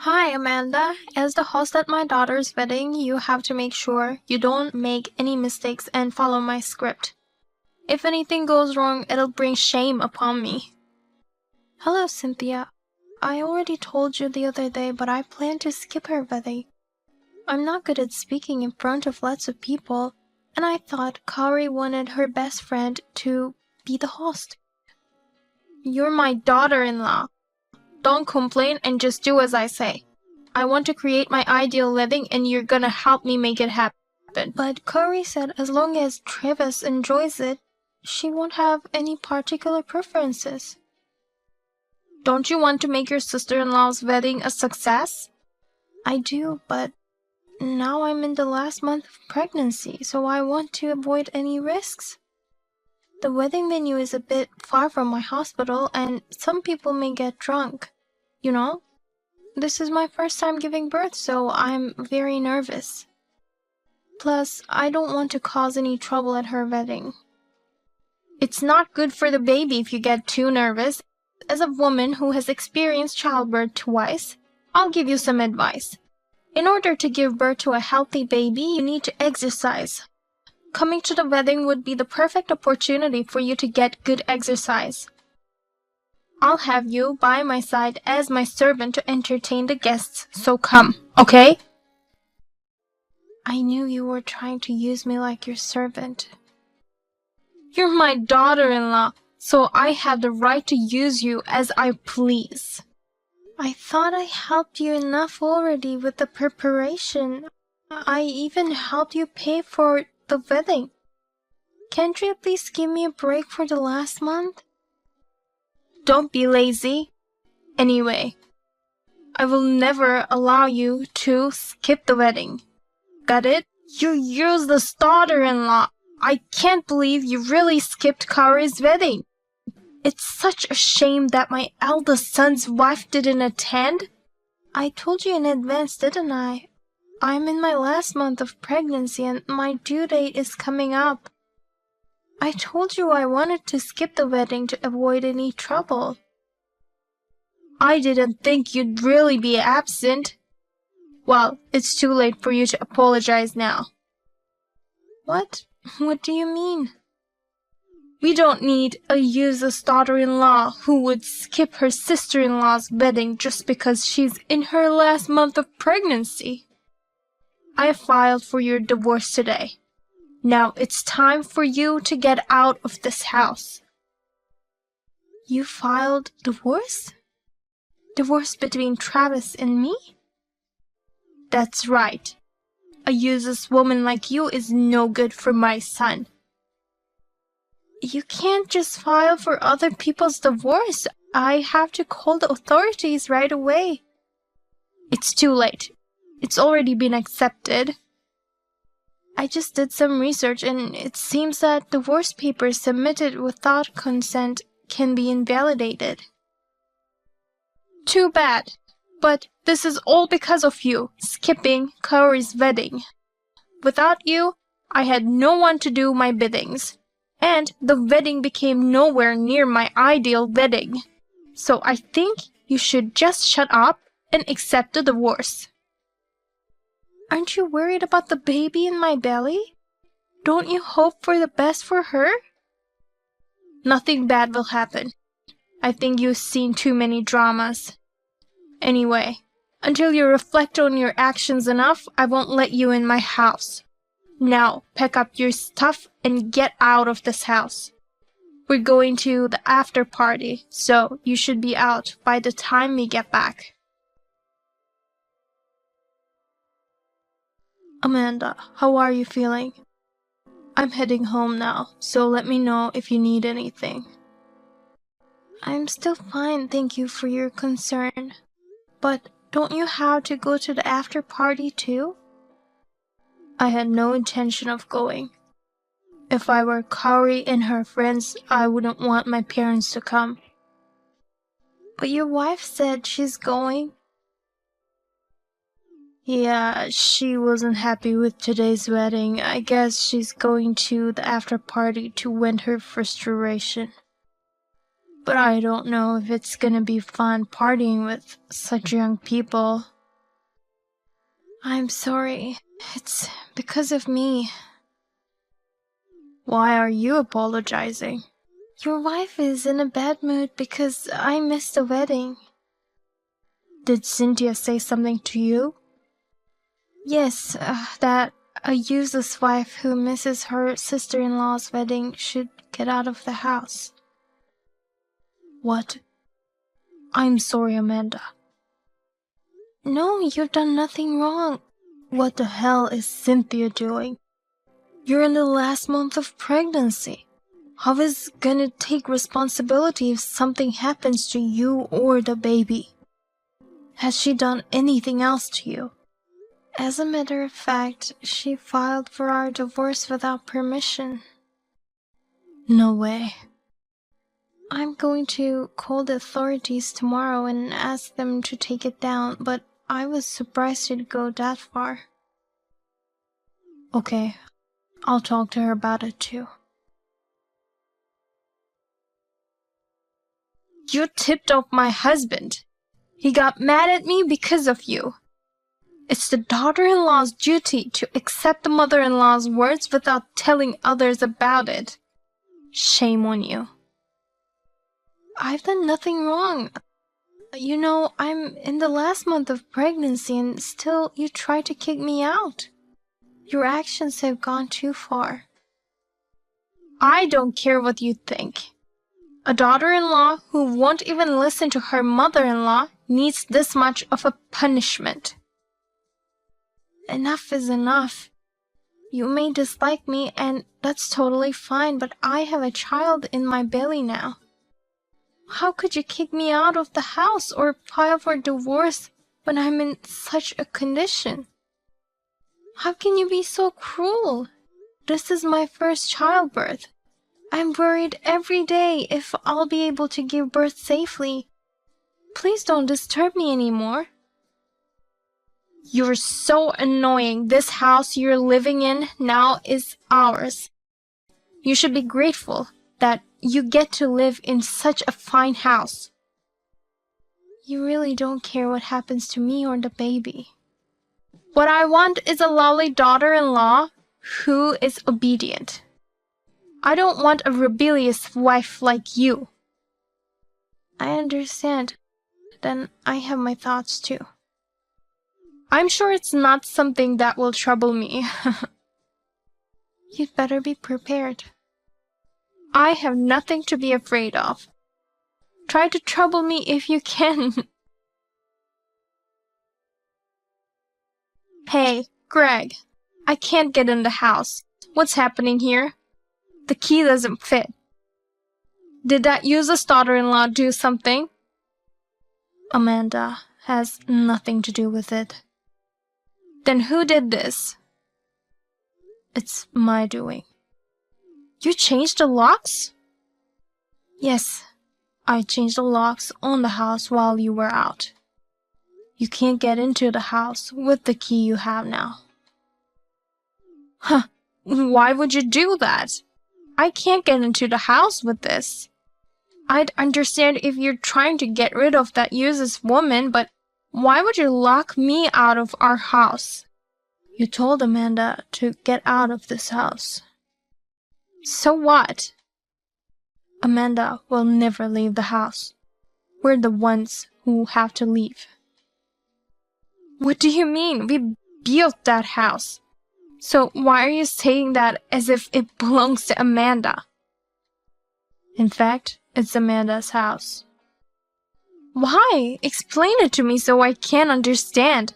Hi, Amanda. As the host at my daughter's wedding, you have to make sure you don't make any mistakes and follow my script. If anything goes wrong, it'll bring shame upon me. Hello, Cynthia. I already told you the other day, but I plan to skip her wedding. I'm not good at speaking in front of lots of people, and I thought Kari wanted her best friend to be the host. You're my daughter-in-law. Don't complain and just do as I say. I want to create my ideal wedding and you're gonna help me make it happen. But Kari said as long as Travis enjoys it, she won't have any particular preferences. Don't you want to make your sister-in-law's wedding a success? I do, but now I'm in the last month of pregnancy, so I want to avoid any risks. The wedding venue is a bit far from my hospital and some people may get drunk. You know, this is my first time giving birth, so I'm very nervous. Plus, I don't want to cause any trouble at her wedding. It's not good for the baby if you get too nervous. As a woman who has experienced childbirth twice, I'll give you some advice. In order to give birth to a healthy baby, you need to exercise. Coming to the wedding would be the perfect opportunity for you to get good exercise. I'll have you by my side as my servant to entertain the guests, so come, okay? I knew you were trying to use me like your servant. You're my daughter-in-law, so I have the right to use you as I please. I thought I helped you enough already with the preparation. I even helped you pay for the wedding. Can't you at least give me a break for the last month? Don't be lazy. Anyway, I will never allow you to skip the wedding. Got it? You useless daughter-in-law. I can't believe you really skipped Kari's wedding. It's such a shame that my eldest son's wife didn't attend. I told you in advance, didn't I? I'm in my last month of pregnancy and my due date is coming up. I told you I wanted to skip the wedding to avoid any trouble. I didn't think you'd really be absent. Well, it's too late for you to apologize now. What? What do you mean? We don't need a useless daughter-in-law who would skip her sister-in-law's wedding just because she's in her last month of pregnancy. I filed for your divorce today. Now it's time for you to get out of this house. You filed divorce? Divorce between Travis and me? That's right. A useless woman like you is no good for my son. You can't just file for other people's divorce. I have to call the authorities right away. It's too late. It's already been accepted. I just did some research and it seems that divorce papers submitted without consent can be invalidated. Too bad, but this is all because of you skipping Kari's wedding. Without you, I had no one to do my biddings, and the wedding became nowhere near my ideal wedding. So I think you should just shut up and accept the divorce. Aren't you worried about the baby in my belly? Don't you hope for the best for her? Nothing bad will happen. I think you've seen too many dramas. Anyway, until you reflect on your actions enough, I won't let you in my house. Now, pack up your stuff and get out of this house. We're going to the after party, so you should be out by the time we get back. Amanda, how are you feeling? I'm heading home now, so let me know if you need anything. I'm still fine, thank you for your concern. But don't you have to go to the after party too? I had no intention of going. If I were Kari and her friends, I wouldn't want my parents to come. But your wife said she's going. Yeah, she wasn't happy with today's wedding. I guess she's going to the after party to vent her frustration. But I don't know if it's gonna be fun partying with such young people. I'm sorry. It's because of me. Why are you apologizing? Your wife is in a bad mood because I missed the wedding. Did Cynthia say something to you? Yes, that a useless wife who misses her sister-in-law's wedding should get out of the house. What? I'm sorry, Amanda. No, you've done nothing wrong. What the hell is Cynthia doing? You're in the last month of pregnancy. How is gonna take responsibility if something happens to you or the baby? Has she done anything else to you? As a matter of fact, she filed for our divorce without permission. No way. I'm going to call the authorities tomorrow and ask them to take it down, but I was surprised she'd go that far. Okay, I'll talk to her about it too. You tipped off my husband. He got mad at me because of you. It's the daughter-in-law's duty to accept the mother-in-law's words without telling others about it. Shame on you. I've done nothing wrong. You know, I'm in the last month of pregnancy and still you try to kick me out. Your actions have gone too far. I don't care what you think. A daughter-in-law who won't even listen to her mother-in-law needs this much of a punishment. Enough is enough. You may dislike me and that's totally fine, but I have a child in my belly now. How could you kick me out of the house or file for divorce when I'm in such a condition? How can you be so cruel? This is my first childbirth. I'm worried every day if I'll be able to give birth safely. Please don't disturb me anymore. You're so annoying. This house you're living in now is ours. You should be grateful that you get to live in such a fine house. You really don't care what happens to me or the baby. What I want is a lovely daughter-in-law who is obedient. I don't want a rebellious wife like you. I understand. Then I have my thoughts too. I'm sure it's not something that will trouble me. You'd better be prepared. I have nothing to be afraid of. Try to trouble me if you can. Hey, Greg. I can't get in the house. What's happening here? The key doesn't fit. Did that useless daughter-in-law do something? Amanda has nothing to do with it. Then who did this? It's my doing. You changed the locks? Yes, I changed the locks on the house while you were out. You can't get into the house with the key you have now. Huh, why would you do that? I can't get into the house with this. I'd understand if you're trying to get rid of that useless woman, but why would you lock me out of our house? You told Amanda to get out of this house. So what? Amanda will never leave the house. We're the ones who have to leave. What do you mean? We built that house. So why are you saying that as if it belongs to Amanda? In fact, it's Amanda's house. Why? Explain it to me so I can understand.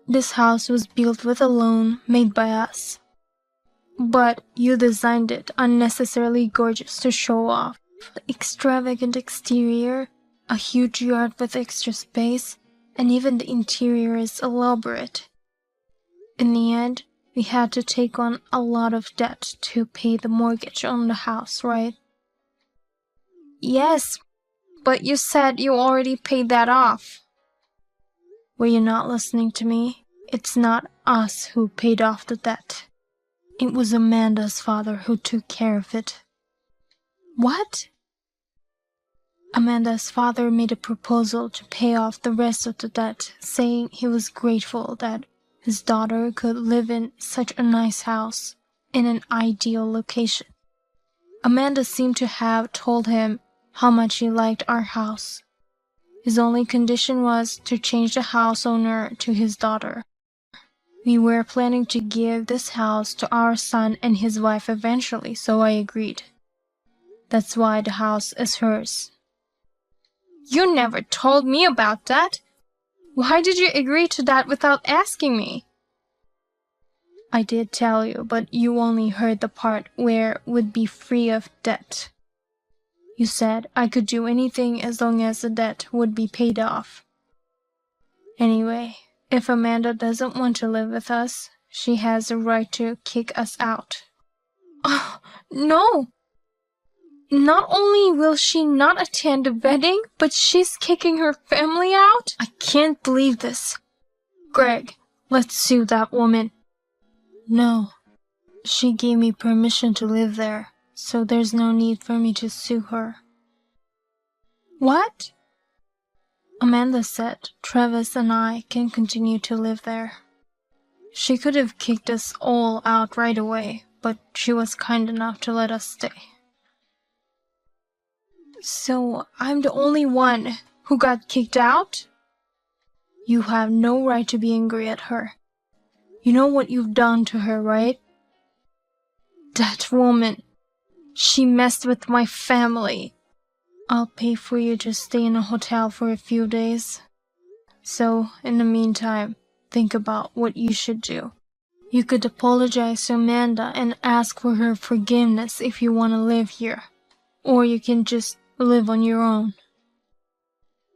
This house was built with a loan made by us. But you designed it unnecessarily gorgeous to show off. The extravagant exterior, a huge yard with extra space, and even the interior is elaborate. In the end, we had to take on a lot of debt to pay the mortgage on the house, right? Yes, but you said you already paid that off. Were you not listening to me? It's not us who paid off the debt. It was Amanda's father who took care of it. What? Amanda's father made a proposal to pay off the rest of the debt, saying he was grateful that his daughter could live in such a nice house in an ideal location. Amanda seemed to have told him how much she liked our house. His only condition was to change the house owner to his daughter. We were planning to give this house to our son and his wife eventually, so I agreed. That's why the house is hers. You never told me about that. Why did you agree to that without asking me? I did tell you, but you only heard the part where it would be free of debt. You said I could do anything as long as the debt would be paid off. Anyway, if Amanda doesn't want to live with us, she has the right to kick us out. Oh, no! Not only will she not attend the wedding, but she's kicking her family out? I can't believe this. Greg, let's sue that woman. No. She gave me permission to live there, so there's no need for me to sue her. What? Amanda said Travis and I can continue to live there. She could have kicked us all out right away, but she was kind enough to let us stay. So I'm the only one who got kicked out? You have no right to be angry at her. You know what you've done to her, right? That woman. She messed with my family. I'll pay for you to stay in a hotel for a few days. So, in the meantime, think about what you should do. You could apologize to Amanda and ask for her forgiveness if you want to live here. Or you can just live on your own.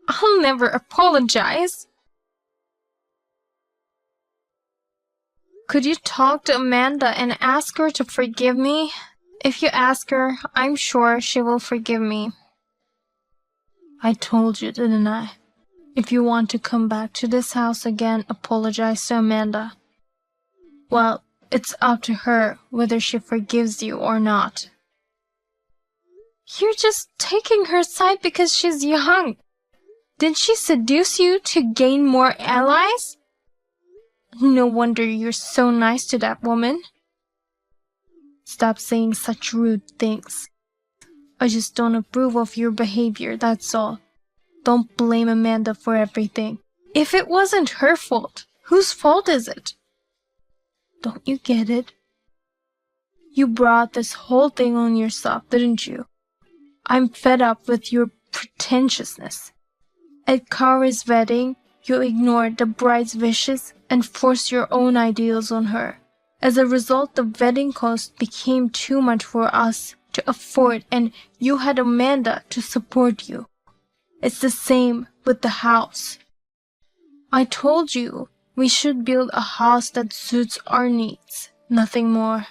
I'll never apologize. Could you talk to Amanda and ask her to forgive me? If you ask her, I'm sure she will forgive me. I told you, didn't I? If you want to come back to this house again, apologize to Amanda. Well, it's up to her whether she forgives you or not. You're just taking her side because she's young. Did she seduce you to gain more allies? No wonder you're so nice to that woman. Stop saying such rude things. I just don't approve of your behavior, that's all. Don't blame Amanda for everything. If it wasn't her fault, whose fault is it? Don't you get it? You brought this whole thing on yourself, didn't you? I'm fed up with your pretentiousness. At Kara's wedding, you ignored the bride's wishes and forced your own ideals on her. As a result, the wedding cost became too much for us to afford, and you had Amanda to support you. It's the same with the house. I told you we should build a house that suits our needs, nothing more.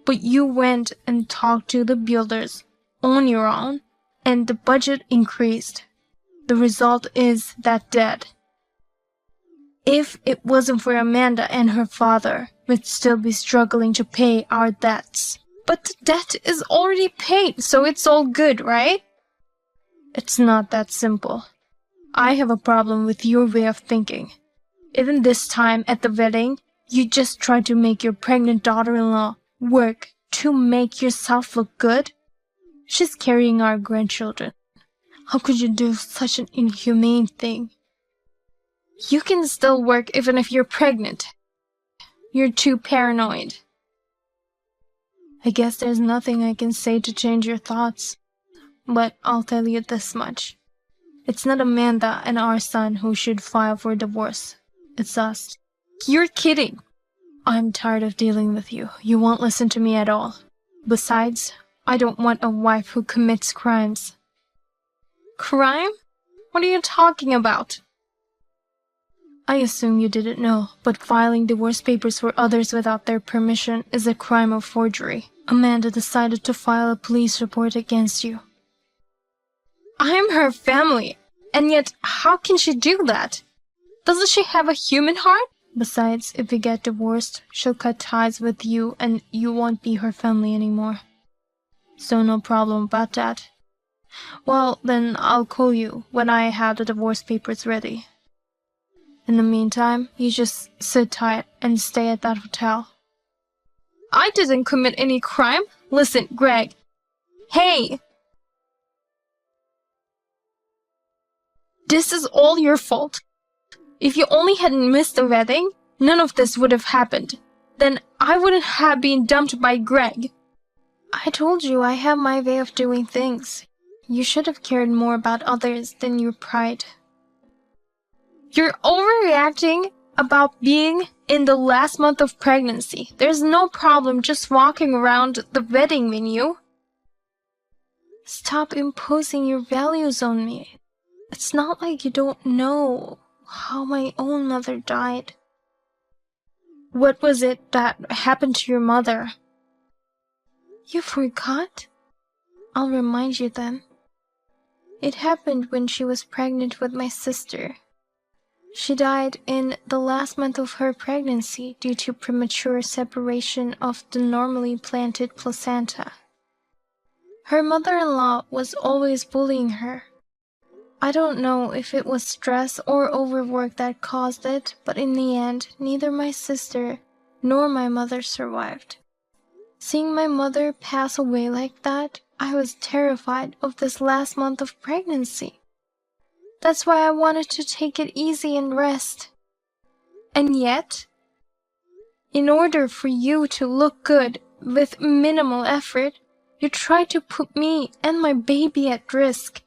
But you went and talked to the builders on your own, and the budget increased. The result is that debt. If it wasn't for Amanda and her father, we'd still be struggling to pay our debts. But the debt is already paid, so it's all good, right? It's not that simple. I have a problem with your way of thinking. Even this time at the wedding, you just tried to make your pregnant daughter-in-law work to make yourself look good. She's carrying our grandchildren. How could you do such an inhumane thing? You can still work even if you're pregnant. You're too paranoid. I guess there's nothing I can say to change your thoughts. But I'll tell you this much. It's not Amanda and our son who should file for divorce. It's us. You're kidding. I'm tired of dealing with you. You won't listen to me at all. Besides, I don't want a wife who commits crimes. Crime? What are you talking about? I assume you didn't know, but filing divorce papers for others without their permission is a crime of forgery. Amanda decided to file a police report against you. I'm her family, and yet how can she do that? Doesn't she have a human heart? Besides, if we get divorced, she'll cut ties with you and you won't be her family anymore. So no problem about that. Well, then I'll call you when I have the divorce papers ready. In the meantime, you just sit tight and stay at that hotel. I didn't commit any crime. Listen, Greg. Hey! This is all your fault. If you only hadn't missed the wedding, none of this would have happened. Then I wouldn't have been dumped by Greg. I told you I have my way of doing things. You should have cared more about others than your pride. You're overreacting about being in the last month of pregnancy. There's no problem just walking around the wedding venue. Stop imposing your values on me. It's not like you don't know how my own mother died. What was it that happened to your mother? You forgot? I'll remind you then. It happened when she was pregnant with my sister. She died in the last month of her pregnancy due to premature separation of the normally planted placenta. Her mother-in-law was always bullying her. I don't know if it was stress or overwork that caused it, but in the end, neither my sister nor my mother survived. Seeing my mother pass away like that, I was terrified of this last month of pregnancy. That's why I wanted to take it easy and rest. And yet, in order for you to look good with minimal effort, you try to put me and my baby at risk.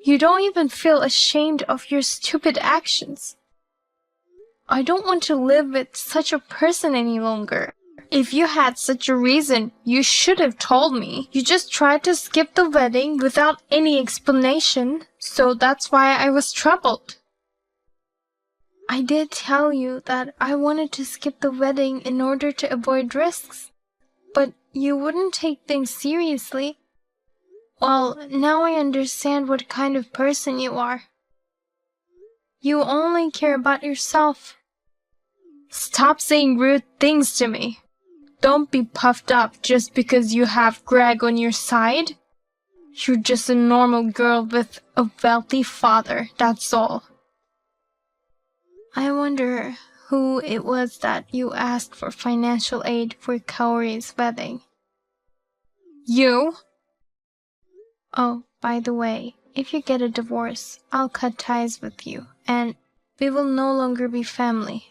You don't even feel ashamed of your stupid actions. I don't want to live with such a person any longer. If you had such a reason, you should have told me. You just tried to skip the wedding without any explanation, so that's why I was troubled. I did tell you that I wanted to skip the wedding in order to avoid risks, but you wouldn't take things seriously. Well, now I understand what kind of person you are. You only care about yourself. Stop saying rude things to me. Don't be puffed up just because you have Greg on your side. You're just a normal girl with a wealthy father, that's all. I wonder who it was that you asked for financial aid for Kaori's wedding. You? Oh, by the way, if you get a divorce, I'll cut ties with you, and we will no longer be family.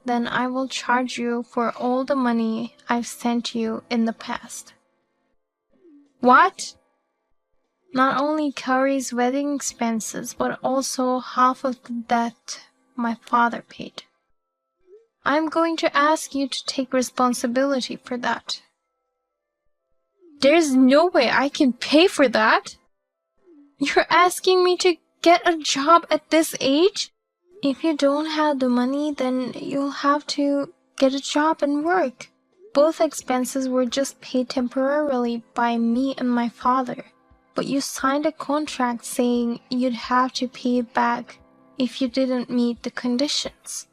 Then I will charge you for all the money I've sent you in the past. What? Not only Kaori's wedding expenses, but also half of the debt my father paid. I'm going to ask you to take responsibility for that. There's no way I can pay for that. You're asking me to get a job at this age? If you don't have the money, then you'll have to get a job and work. Both expenses were just paid temporarily by me and my father. But you signed a contract saying you'd have to pay it back if you didn't meet the conditions.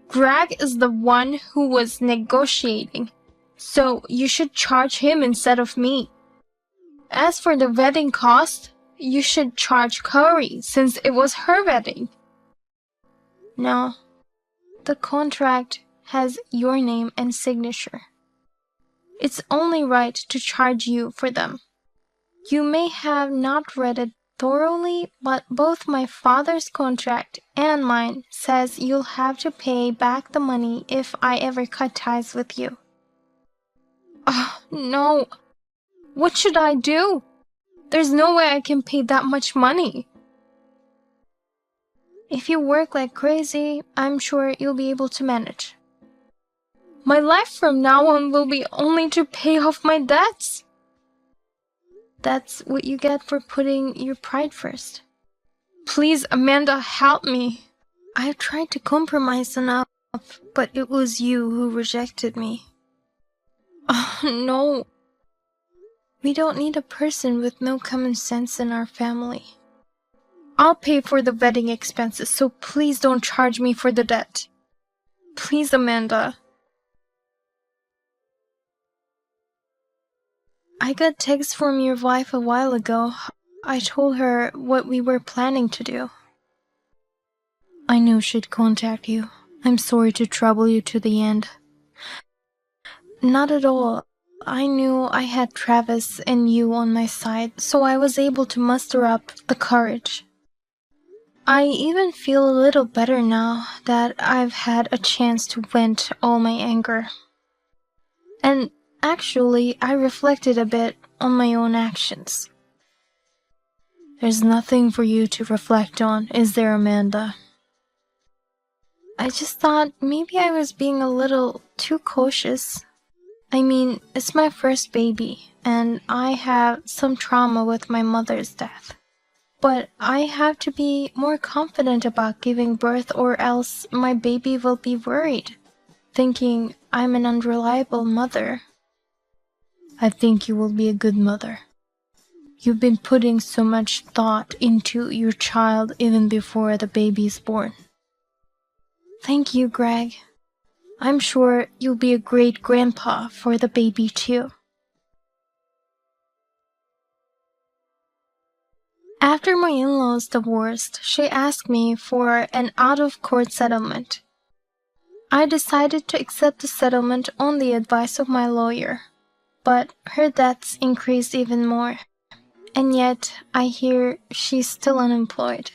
Greg is the one who was negotiating, so you should charge him instead of me. As for the wedding cost, you should charge Kaori since it was her wedding. No, the contract has your name and signature. It's only right to charge you for them. You may have not read it thoroughly, but both my father's contract and mine says you'll have to pay back the money if I ever cut ties with you. Oh, no. What should I do? There's no way I can pay that much money. If you work like crazy, I'm sure you'll be able to manage. My life from now on will be only to pay off my debts. That's what you get for putting your pride first. Please, Amanda, help me. I've tried to compromise enough, but it was you who rejected me. Oh, no. We don't need a person with no common sense in our family. I'll pay for the wedding expenses, so please don't charge me for the debt. Please, Amanda. I got text from your wife a while ago. I told her what we were planning to do. I knew she'd contact you. I'm sorry to trouble you to the end. Not at all. I knew I had Travis and you on my side, so I was able to muster up the courage. I even feel a little better now that I've had a chance to vent all my anger. And actually, I reflected a bit on my own actions. There's nothing for you to reflect on, is there, Amanda? I just thought maybe I was being a little too cautious. I mean, it's my first baby, and I have some trauma with my mother's death. But I have to be more confident about giving birth, or else my baby will be worried, thinking I'm an unreliable mother. I think you will be a good mother. You've been putting so much thought into your child even before the baby is born. Thank you, Greg. I'm sure you'll be a great grandpa for the baby too. After my in-laws divorced, she asked me for an out-of-court settlement. I decided to accept the settlement on the advice of my lawyer, but her debts increased even more, and yet I hear she's still unemployed.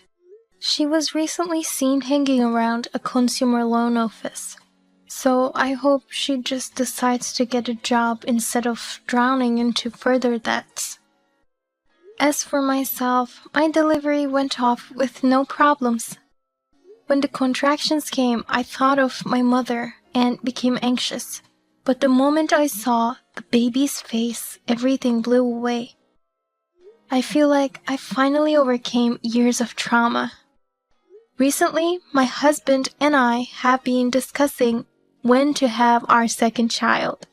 She was recently seen hanging around a consumer loan office, so I hope she just decides to get a job instead of drowning into further debts. As for myself, my delivery went off with no problems. When the contractions came, I thought of my mother and became anxious. But the moment I saw the baby's face, everything blew away. I feel like I finally overcame years of trauma. Recently, my husband and I have been discussing when to have our second child.